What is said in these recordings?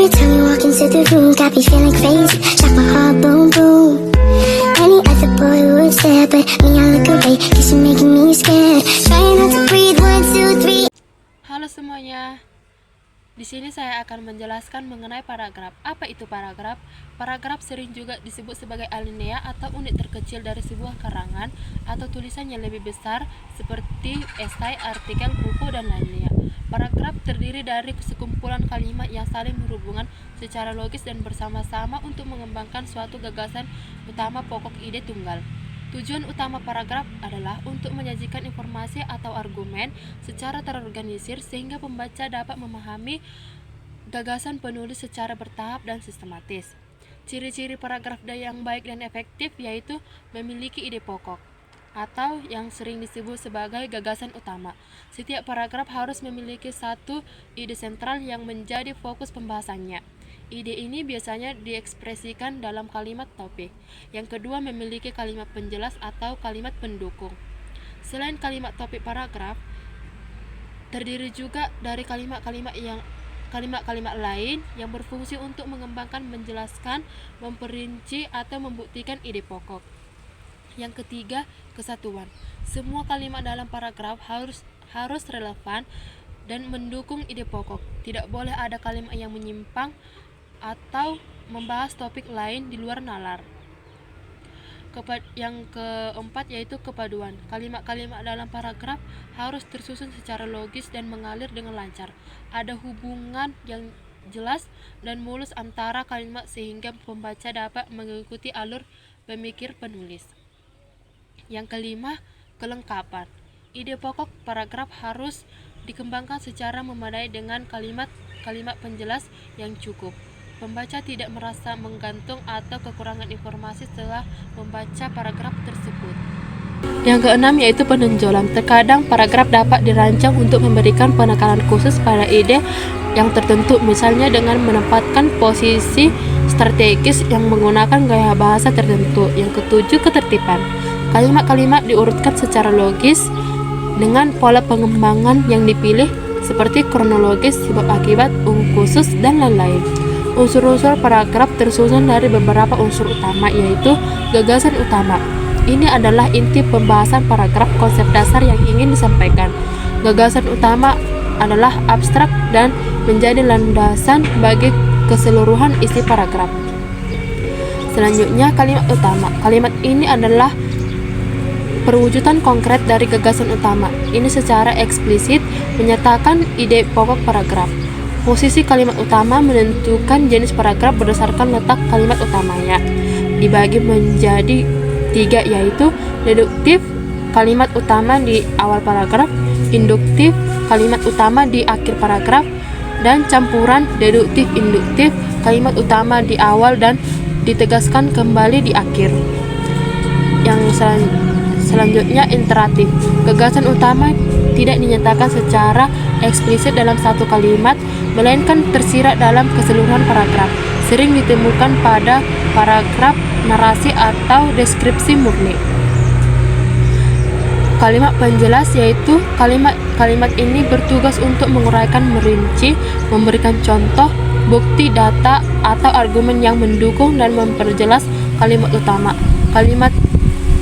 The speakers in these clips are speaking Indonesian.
time you walk into the room, got me feeling crazy, shot my heart boom boom. Any other boy would stare, but me I look away, cause you're making me scared. Trying not to breathe, 1, 2, 3. Halo semuanya. Di sini saya akan menjelaskan mengenai paragraf. Apa itu paragraf? Paragraf sering juga disebut sebagai alinea atau unit terkecil dari sebuah karangan atau tulisan yang lebih besar seperti esai, artikel, buku, dan lainnya. Paragraf terdiri dari sekumpulan kalimat yang saling berhubungan secara logis dan bersama-sama untuk mengembangkan suatu gagasan utama pokok ide tunggal. Tujuan utama paragraf adalah untuk menyajikan informasi atau argumen secara terorganisir sehingga pembaca dapat memahami gagasan penulis secara bertahap dan sistematis. Ciri-ciri paragraf yang baik dan efektif yaitu memiliki ide pokok atau yang sering disebut sebagai gagasan utama. Setiap paragraf harus memiliki satu ide sentral yang menjadi fokus pembahasannya. Ide ini biasanya diekspresikan dalam kalimat topik. Yang kedua, memiliki kalimat penjelas atau kalimat pendukung. Selain kalimat topik paragraf, terdiri juga dari kalimat-kalimat lain yang berfungsi untuk mengembangkan, menjelaskan, memperinci, atau membuktikan ide pokok. Yang ketiga, kesatuan. Semua kalimat dalam paragraf harus relevan dan mendukung ide pokok. Tidak boleh ada kalimat yang menyimpang atau membahas topik lain di luar nalar. Yang keempat yaitu kepaduan. Kalimat-kalimat dalam paragraf harus tersusun secara logis dan mengalir dengan lancar. Ada hubungan yang jelas dan mulus antara kalimat sehingga pembaca dapat mengikuti alur pemikir penulis. Yang kelima, kelengkapan. Ide pokok paragraf harus dikembangkan secara memadai dengan kalimat-kalimat penjelas yang cukup. Pembaca tidak merasa menggantung atau kekurangan informasi setelah membaca paragraf tersebut. Yang keenam yaitu penonjolan. Terkadang paragraf dapat dirancang untuk memberikan penekanan khusus pada ide yang tertentu, misalnya dengan menempatkan posisi strategis yang menggunakan gaya bahasa tertentu. Yang ketujuh, ketertiban. Kalimat-kalimat diurutkan secara logis dengan pola pengembangan yang dipilih seperti kronologis, sebab akibat, khusus, dan lain-lain. Unsur-unsur paragraf tersusun dari beberapa unsur utama, yaitu gagasan utama. Ini adalah inti pembahasan paragraf, konsep dasar yang ingin disampaikan. Gagasan utama adalah abstrak dan menjadi landasan bagi keseluruhan isi paragraf. Selanjutnya, kalimat utama. Kalimat ini adalah perwujudan konkret dari gagasan utama. Ini secara eksplisit menyatakan ide pokok paragraf. Posisi kalimat utama menentukan jenis paragraf berdasarkan letak kalimat utamanya. Dibagi menjadi 3, yaitu deduktif, kalimat utama di awal paragraf, induktif, kalimat utama di akhir paragraf, dan campuran deduktif-induktif, kalimat utama di awal dan ditegaskan kembali di akhir. Yang selanjutnya, interatif. Gagasan utama tidak dinyatakan secara eksplisit dalam satu kalimat, melainkan tersirat dalam keseluruhan paragraf. Sering ditemukan pada paragraf narasi atau deskripsi murni. Kalimat penjelas yaitu kalimat ini bertugas untuk menguraikan, merinci, memberikan contoh, bukti, data, atau argumen yang mendukung dan memperjelas kalimat utama. Kalimat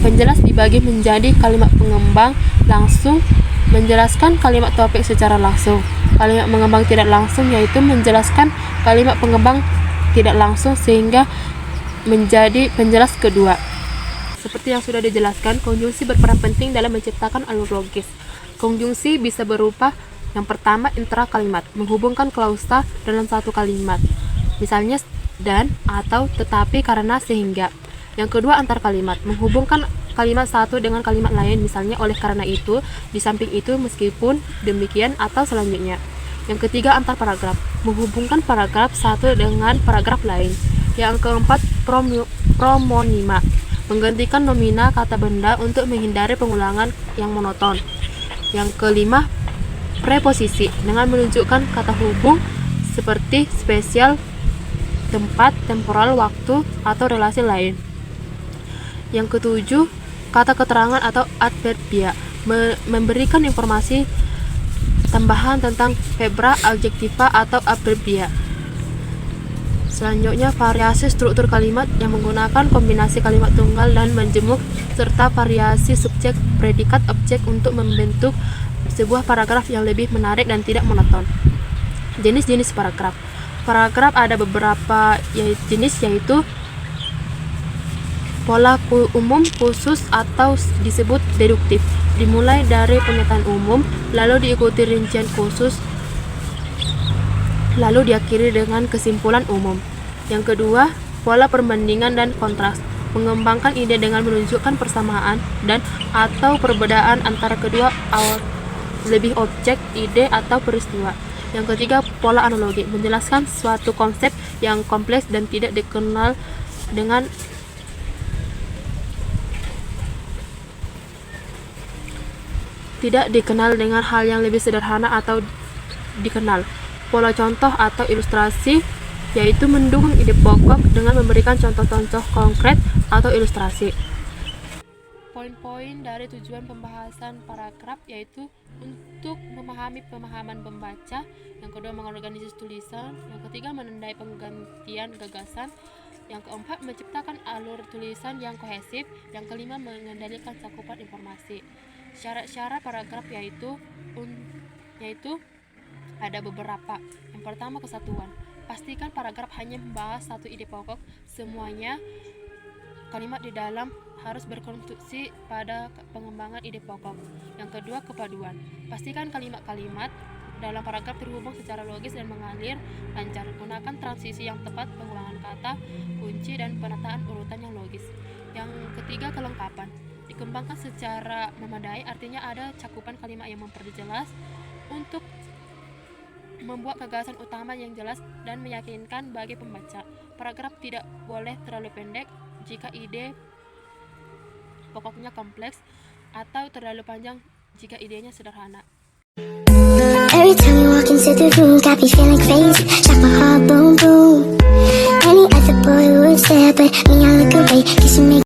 penjelas dibagi menjadi kalimat pengembang langsung, menjelaskan kalimat topik secara langsung. Kalimat pengembang tidak langsung yaitu menjelaskan kalimat pengembang tidak langsung sehingga menjadi penjelas kedua. Seperti yang sudah dijelaskan, konjungsi berperan penting dalam menciptakan alur logis. Konjungsi bisa berupa yang pertama, intra kalimat, menghubungkan klausa dalam satu kalimat. Misalnya dan, atau, tetapi, karena, sehingga. Yang kedua, antar kalimat, menghubungkan kalimat satu dengan kalimat lain, misalnya oleh karena itu, di samping itu, meskipun demikian, atau selanjutnya. Yang ketiga, antar paragraf, menghubungkan paragraf satu dengan paragraf lain. Yang keempat, promonima, menggantikan nomina kata benda untuk menghindari pengulangan yang monoton. Yang kelima, preposisi, dengan menunjukkan kata hubung seperti spesial, tempat, temporal, waktu, atau relasi lain. Yang ketujuh, kata keterangan atau adverbia, memberikan informasi tambahan tentang verba, adjektiva, atau adverbia. Selanjutnya, variasi struktur kalimat yang menggunakan kombinasi kalimat tunggal dan menjemuk serta variasi subjek, predikat, objek untuk membentuk sebuah paragraf yang lebih menarik dan tidak monoton. Jenis-jenis paragraf. Paragraf ada beberapa jenis, yaitu pola umum, khusus, atau disebut deduktif. Dimulai dari pernyataan umum, lalu diikuti rincian khusus, lalu diakhiri dengan kesimpulan umum. Yang kedua, pola perbandingan dan kontras. Mengembangkan ide dengan menunjukkan persamaan dan atau perbedaan antara kedua lebih objek, ide, atau peristiwa. Yang ketiga, pola analogi. Menjelaskan suatu konsep yang kompleks dan tidak dikenal dengan hal yang lebih sederhana atau dikenal. Pola contoh atau ilustrasi, yaitu mendukung ide pokok dengan memberikan contoh-contoh konkret atau ilustrasi. Poin-poin dari tujuan pembahasan paragraf yaitu untuk memahami pemahaman pembaca, yang kedua mengorganisasi tulisan, yang ketiga menandai penggantian gagasan, yang keempat menciptakan alur tulisan yang kohesif, yang kelima mengendalikan cakupan informasi. Syarat-syarat paragraf yaitu ada beberapa. Yang pertama, kesatuan. Pastikan paragraf hanya membahas satu ide pokok. Semuanya kalimat di dalam harus berkonstruksi pada pengembangan ide pokok. Yang kedua, kepaduan. Pastikan kalimat-kalimat dalam paragraf terhubung secara logis dan mengalir lancar. Gunakan transisi yang tepat, pengulangan kata, kunci, dan penataan urutan yang logis. Yang ketiga, kelengkapan. Dikembangkan secara memadai, artinya ada cakupan kalimat yang memperjelas untuk membuat gagasan utama yang jelas dan meyakinkan bagi pembaca. Paragraf tidak boleh terlalu pendek jika ide pokoknya kompleks, atau terlalu panjang jika idenya sederhana. Every time you walk into the room, got me feeling crazy, like my heart boom boom. Any other boy would stare, but me I look away, 'cause you make